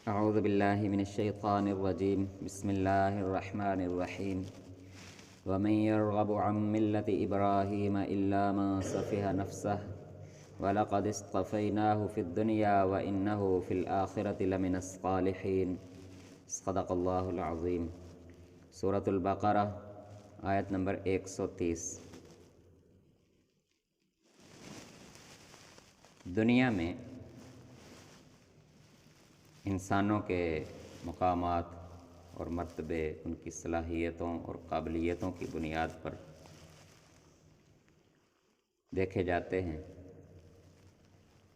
اعوذ باللہ من الشیطان الرجیم بسم اللہ الرحمن الرحیم ومن يرغب عن ملة إبراهيم إلا من سفه نفسه ولقد اصطفيناه في الدنيا وإنه في الآخرة لمن الصالحين صدق اللہ العظیم۔ سورۃ البقرہ آیت نمبر 130۔ دنیا میں انسانوں کے مقامات اور مرتبے ان کی صلاحیتوں اور قابلیتوں کی بنیاد پر دیکھے جاتے ہیں،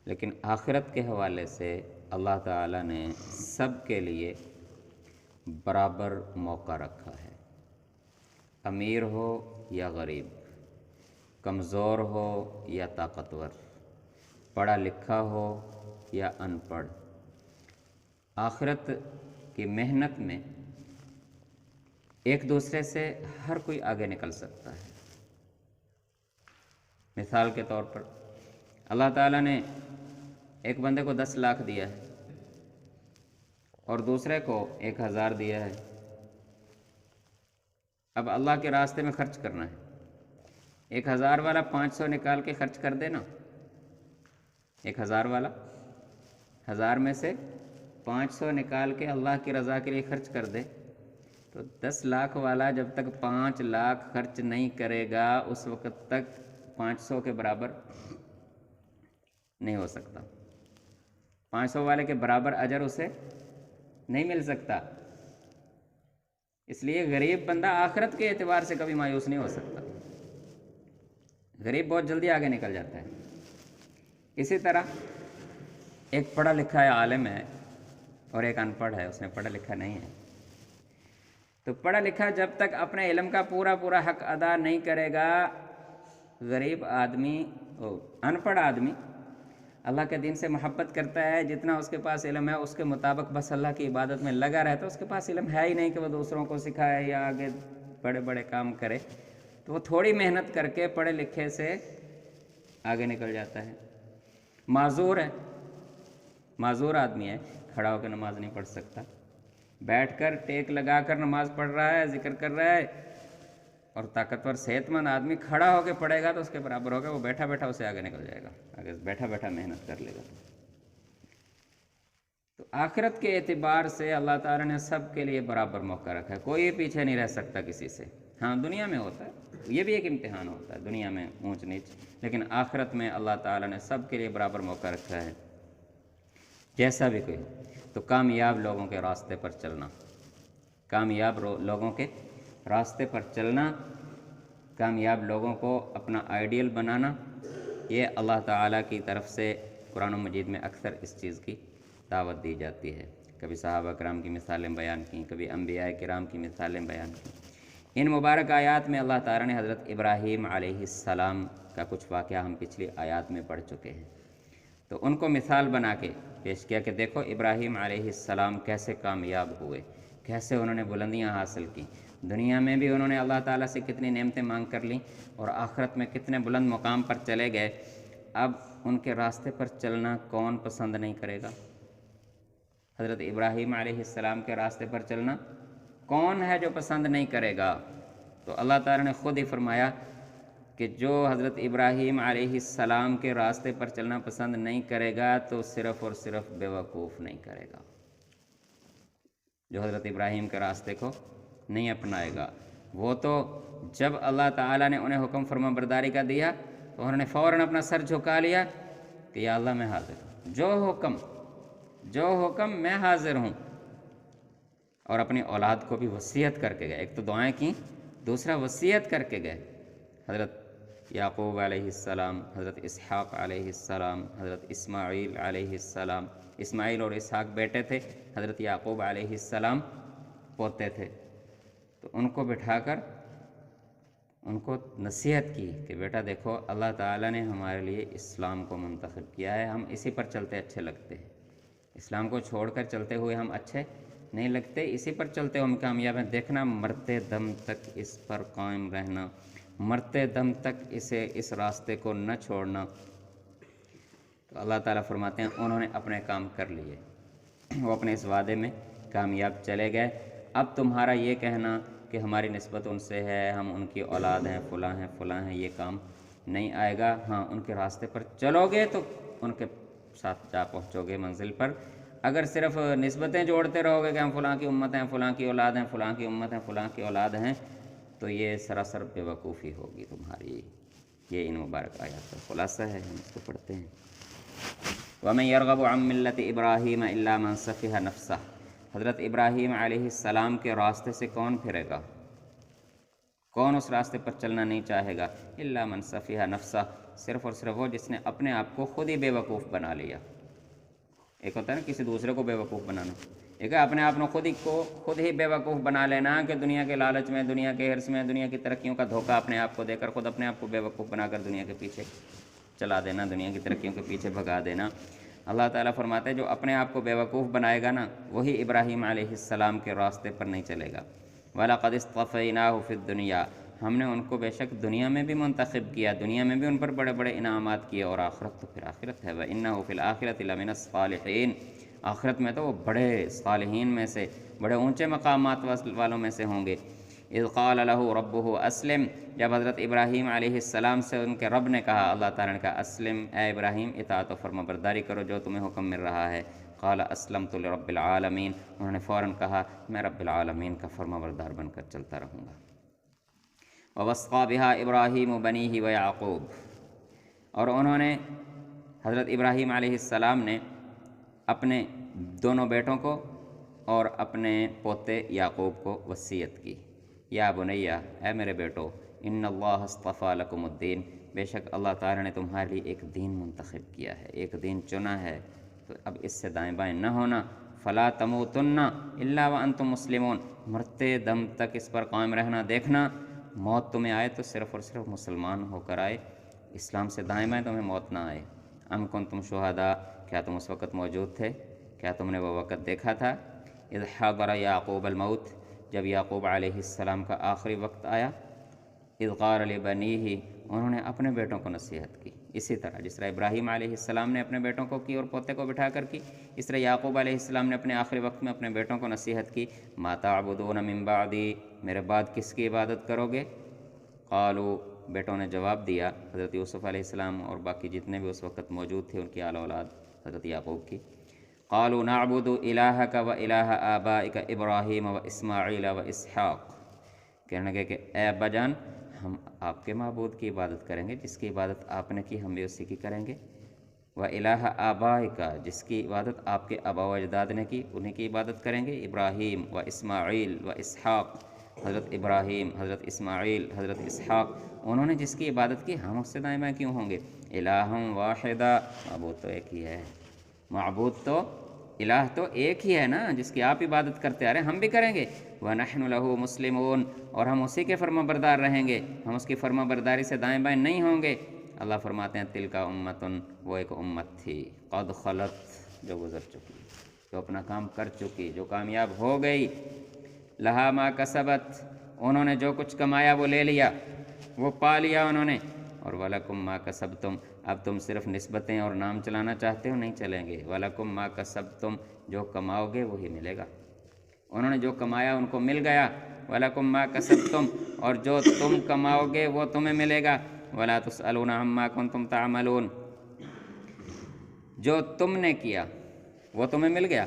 لیکن آخرت کے حوالے سے اللہ تعالیٰ نے سب کے لیے برابر موقع رکھا ہے۔ امیر ہو یا غریب، کمزور ہو یا طاقتور، پڑھا لکھا ہو یا ان پڑھ، آخرت کی محنت میں ایک دوسرے سے ہر کوئی آگے نکل سکتا ہے۔ مثال کے طور پر اللہ تعالیٰ نے ایک بندے کو 10 لاکھ دیا ہے اور دوسرے کو 1000 دیا ہے۔ اب اللہ کے راستے میں خرچ کرنا ہے۔ 1000 والا 500 نکال کے خرچ کر دے نا، 1000 والا 1000 میں سے 500 نکال کے اللہ کی رضا کے لیے خرچ کر دے، تو 10 لاکھ والا جب تک 5 لاکھ خرچ نہیں کرے گا اس وقت تک 500 کے برابر نہیں ہو سکتا، 500 والے کے برابر اجر اسے نہیں مل سکتا۔ اس لیے غریب بندہ آخرت کے اعتبار سے کبھی مایوس نہیں ہو سکتا، غریب بہت جلدی آگے نکل جاتا ہے۔ اسی طرح ایک پڑھا لکھا ہے، عالم ہے، اور ایک ان پڑھ ہے، اس نے پڑھا لکھا نہیں ہے۔ تو پڑھا لکھا جب تک اپنے علم کا پورا حق ادا نہیں کرے گا، غریب آدمی ان پڑھ آدمی اللہ کے دین سے محبت کرتا ہے، جتنا اس کے پاس علم ہے اس کے مطابق بس اللہ کی عبادت میں لگا رہتا ہے، اس کے پاس علم ہے ہی نہیں کہ وہ دوسروں کو سکھائے یا آگے بڑے کام کرے، تو وہ تھوڑی محنت کر کے پڑھے لکھے سے آگے نکل جاتا ہے۔ معذور ہے، معذور آدمی ہے، کھڑا ہو کے نماز نہیں پڑھ سکتا، بیٹھ کر ٹیک لگا کر نماز پڑھ رہا ہے، ذکر کر رہا ہے، اور طاقتور صحت مند آدمی کھڑا ہو کے پڑھے گا تو اس کے برابر ہوگا، وہ بیٹھا اسے آگے نکل جائے گا، آگے بیٹھا محنت کر لے گا۔ تو آخرت کے اعتبار سے اللہ تعالیٰ نے سب کے لیے برابر موقع رکھا ہے، کوئی پیچھے نہیں رہ سکتا کسی سے۔ ہاں دنیا میں ہوتا ہے، یہ بھی ایک امتحان ہوتا ہے، دنیا میں اونچ نیچ، لیکن آخرت میں اللہ تعالیٰ نے سب کے لیے برابر موقع رکھا ہے۔ جیسا بھی کوئی ہو، تو کامیاب لوگوں کے راستے پر چلنا، کامیاب لوگوں کے راستے پر چلنا، کامیاب لوگوں کو اپنا آئیڈیل بنانا، یہ اللہ تعالیٰ کی طرف سے قرآن مجید میں اکثر اس چیز کی دعوت دی جاتی ہے۔ کبھی صحابہ کرام کی مثالیں بیان کیں، کبھی انبیاء کرام کی مثالیں بیان کیں۔ ان مبارک آیات میں اللہ تعالیٰ نے حضرت ابراہیم علیہ السلام کا کچھ واقعہ ہم پچھلی آیات میں پڑھ چکے ہیں، تو ان کو مثال بنا کے پیش کیا کہ دیکھو ابراہیم علیہ السلام کیسے کامیاب ہوئے، کیسے انہوں نے بلندیاں حاصل کی، دنیا میں بھی انہوں نے اللہ تعالیٰ سے کتنی نعمتیں مانگ کر لیں اور آخرت میں کتنے بلند مقام پر چلے گئے۔ اب ان کے راستے پر چلنا کون پسند نہیں کرے گا؟ حضرت ابراہیم علیہ السلام کے راستے پر چلنا کون ہے جو پسند نہیں کرے گا؟ تو اللہ تعالیٰ نے خود ہی فرمایا کہ جو حضرت ابراہیم علیہ السلام کے راستے پر چلنا پسند نہیں کرے گا تو صرف اور صرف بیوقوف نہیں کرے گا۔ جو حضرت ابراہیم کے راستے کو نہیں اپنائے گا، وہ تو جب اللہ تعالیٰ نے انہیں حکم فرما برداری کا دیا تو انہوں نے فوراً اپنا سر جھکا لیا کہ یا اللہ میں حاضر ہوں، جو حکم میں حاضر ہوں، اور اپنی اولاد کو بھی وصیت کر کے گئے۔ ایک تو دعائیں کی، دوسرا وصیت کر کے گئے۔ حضرت یعقوب علیہ السلام، حضرت اسحاق علیہ السلام، حضرت اسماعیل علیہ السلام، اسماعیل اور اسحاق بیٹے تھے، حضرت یعقوب علیہ السلام پوتے تھے، تو ان کو بٹھا کر ان کو نصیحت کی کہ بیٹا دیکھو اللہ تعالیٰ نے ہمارے لیے اسلام کو منتخب کیا ہے، ہم اسی پر چلتے اچھے لگتے ہیں، اسلام کو چھوڑ کر چلتے ہوئے ہم اچھے نہیں لگتے، اسی پر چلتے ہم کامیاب ہیں، دیکھنا مرتے دم تک اس پر قائم رہنا، مرتے دم تک اس راستے کو نہ چھوڑنا۔ تو اللہ تعالیٰ فرماتے ہیں انہوں نے اپنے کام کر لیے، وہ اپنے اس وعدے میں کامیاب چلے گئے۔ اب تمہارا یہ کہنا کہ ہماری نسبت ان سے ہے، ہم ان کی اولاد ہیں، فلاں ہیں، یہ کام نہیں آئے گا۔ ہاں، ان کے راستے پر چلو گے تو ان کے ساتھ جا پہنچو گے منزل پر۔ اگر صرف نسبتیں جوڑتے رہو گے کہ ہم فلاں کی امت ہیں، فلاں کی اولاد ہیں، فلاں کی امت ہیں، فلاں کی اولاد ہیں، تو یہ سراسر بے وقوفی ہوگی تمہاری۔ یہ ان مبارک آیات کا خلاصہ ہے، ہم اس کو پڑھتے ہیں۔ وَمَن يَرْغَبُ عَن مِّلَّةِ إِبْرَاهِيمَ إِلَّا مَن سَفِهَ نَفْسَهُ، حضرت ابراہیم علیہ السلام کے راستے سے کون پھرے گا؟ کون اس راستے پر چلنا نہیں چاہے گا؟ إِلَّا مَن سَفِهَ نَفْسَهُ، صرف اور صرف وہ جس نے اپنے آپ کو خود ہی بے وقوف بنا لیا۔ ایک ہوتا ہے نا کسی دوسرے کو بے وقوف بنانا، ایک ہے اپنے آپ کو خود ہی بے وقوف بنا لینا، کہ دنیا کے لالچ میں، دنیا کے حرص میں، دنیا کی ترقیوں کا دھوکہ اپنے آپ کو دے کر خود اپنے آپ کو بے وقوف بنا کر دنیا کے پیچھے چلا دینا، دنیا کی ترقیوں کے پیچھے بھگا دینا۔ اللہ تعالیٰ فرماتے ہیں جو اپنے آپ کو بے وقوف بنائے گا نا، وہی ابراہیم علیہ السلام کے راستے پر نہیں چلے گا۔ وَلَقَدِ اصْطَفَيْنَاهُ فِي الدُّنْيَا، ہم نے ان کو بے شک دنیا میں بھی منتخب کیا، دنیا میں بھی ان پر بڑے بڑے انعامات کیے، اور آخرت تو پھر آخرت ہے۔ وَإِنَّهُ فِي الْآخِرَةِ لَمِنَ الصَّالِحِينَ، آخرت میں تو وہ بڑے صالحین میں سے، بڑے اونچے مقامات والوں میں سے ہوں گے۔ اذ قال له ربه اسلم، جب حضرت ابراہیم علیہ السلام سے ان کے رب نے کہا، اللہ تعالیٰ نے کہا اسلم، اے ابراہیم اطاعت و فرما برداری کرو جو تمہیں حکم مل رہا ہے۔ قال اسلمت لرب العالمین، انہوں نے فوراً کہا میں رب العالمین کا فرما بردار بن کر چلتا رہوں گا۔ ووصى بها ابراہیم بنیہ ویعقوب، اور انہوں نے حضرت ابراہیم علیہ السلام نے اپنے دونوں بیٹوں کو اور اپنے پوتے یعقوب کو وصیت کی، یا بنیہ، اے میرے بیٹو، ان اللہ اصطفیٰ لکم الدین، بے شک اللہ تعالیٰ نے تمہارے لیے ایک دین منتخب کیا ہے، ایک دین چنا ہے، تو اب اس سے دائیں بائیں نہ ہونا۔ فلا تموتن الا وانتم مسلمون، مرتے دم تک اس پر قائم رہنا، دیکھنا موت تمہیں آئے تو صرف اور صرف مسلمان ہو کر آئے، اسلام سے دائیں بائیں تمہیں موت نہ آئے۔ ام کنتم شہداء، کیا تم اس وقت موجود تھے؟ کیا تم نے وہ وقت دیکھا تھا؟ اذ حضر یعقوب الموت، جب یعقوب علیہ السلام کا آخری وقت آیا۔ اذ قال لبنیہ، انہوں نے اپنے بیٹوں کو نصیحت کی، اسی طرح جس طرح ابراہیم علیہ السلام نے اپنے بیٹوں کو کی اور پوتے کو بٹھا کر کی، اس طرح یعقوب علیہ السلام نے اپنے آخری وقت میں اپنے بیٹوں کو نصیحت کی۔ ما تعبدون من بعدی، میرے بعد کس کی عبادت کرو گے؟ قالوا، بیٹوں نے جواب دیا، حضرت یوسف علیہ السلام اور باقی جتنے بھی اس وقت موجود تھے ان کی آل اولاد حضرت یعقوب کی، قالوا نعبد الہک و الہ آبائک ابراہیم و اسماعیل و اسحاق، کہنے لگے کہ اے ابا جان، ہم آپ کے معبود کی عبادت کریں گے، جس کی عبادت آپ نے کی ہم بھی اسی کی کریں گے، و الہ آبائک، جس کی عبادت آپ کے آبا و اجداد نے کی انہیں کی عبادت کریں گے، ابراہیم و اسماعیل و اسحاق، حضرت ابراہیم، حضرت اسماعیل، حضرت اسحاق، انہوں نے جس کی عبادت کی ہم اس سے دائیں بائیں کیوں ہوں گے؟ الہ واحدہ، معبود تو ایک ہی ہے، معبود تو الہ تو ایک ہی ہے نا، جس کی آپ عبادت کرتے آ رہے ہیں ہم بھی کریں گے۔ وَنَحْنُ لَهُ مُسْلِمُونَ، اور ہم اسی کے فرما بردار رہیں گے، ہم اس کی فرما برداری سے دائیں بائیں نہیں ہوں گے۔ اللہ فرماتے ہیں تِلْکَ أُمَّةٌ، وہ ایک امت تھی، قد خلت، جو گزر چکی، جو اپنا کام کر چکی، جو کامیاب ہو گئی، لہا ما کسبت، انہوں نے جو کچھ کمایا وہ لے لیا، وہ پا لیا انہوں نے، اور وَلَكُمْ مَا كَسَبْتُمْ، اب تم صرف نسبتیں اور نام چلانا چاہتے ہو، نہیں چلیں گے۔ وَلَكُمْ مَا كَسَبْتُمْ، جو کماؤ گے وہی ملے گا، انہوں نے جو کمایا ان کو مل گیا۔ وَلَكُمْ مَا كَسَبْتُمْ، اور جو تم کماؤ گے وہ تمہیں ملے گا۔ وَلَا تُسْأَلُونَ عَمَّا كُنْتُمْ تَعْمَلُونَ، جو تم نے کیا وہ تمہیں مل گیا،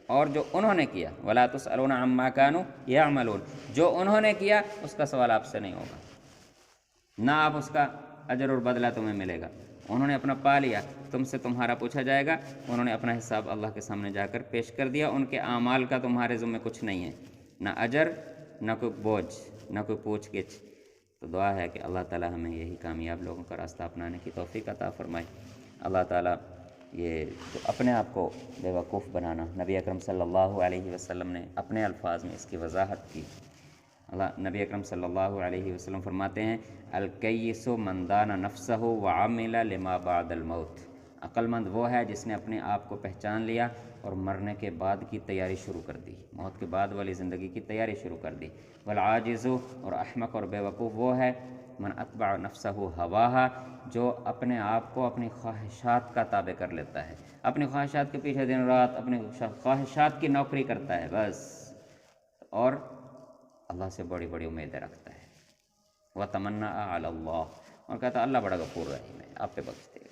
اور جو انہوں نے کیا، وَلَا تُسْأَلُونَ عَمَّا كَانُوا يَعْمَلُونَ، جو انہوں نے کیا اس کا سوال آپ سے نہیں ہوگا، نہ آپ اس کا اجر اور بدلہ تمہیں ملے گا۔ انہوں نے اپنا پا لیا، تم سے تمہارا پوچھا جائے گا، انہوں نے اپنا حساب اللہ کے سامنے جا کر پیش کر دیا، ان کے اعمال کا تمہارے ذمہ کچھ نہیں ہے، نہ اجر، نہ کوئی بوجھ، نہ کوئی پوچھ گچھ۔ تو دعا ہے کہ اللہ تعالی ہمیں یہی کامیاب لوگوں کا راستہ اپنانے کی توفیق عطا فرمائے۔ اللہ تعالی یہ جو اپنے آپ کو بے وقوف بنانا، نبی اکرم صلی اللہ علیہ وسلم نے اپنے الفاظ میں اس کی وضاحت کی۔ نبی اکرم صلی اللہ علیہ وسلم فرماتے ہیں الکیس من دان نفسہ وعمل لما بعد الموت، عقل مند وہ ہے جس نے اپنے آپ کو پہچان لیا اور مرنے کے بعد کی تیاری شروع کر دی، موت کے بعد والی زندگی کی تیاری شروع کر دی۔ والعاجز، اور احمق اور بے وقوف وہ ہے من اتبع نفسہ ہواہا، جو اپنے آپ کو اپنی خواہشات کا تابع کر لیتا ہے، اپنی خواہشات کے پیچھے دن رات اپنی خواہشات کی نوکری کرتا ہے بس، اور اللہ سے بڑی بڑی امیدیں رکھتا ہے، وَتَمَنَّا عَلَى اللَّهِ، اور کہتا ہے اللہ بڑا غفور رحیم ہے، آپ پہ بخش دے گا۔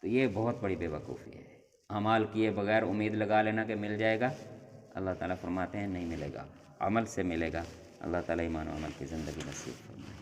تو یہ بہت بڑی بے وقوفی ہے، اعمال کیے بغیر امید لگا لینا کہ مل جائے گا۔ اللہ تعالیٰ فرماتے ہیں نہیں ملے گا، عمل سے ملے گا۔ اللہ تعالیٰ ایمان و عمل کی زندگی نصیب فرمائے۔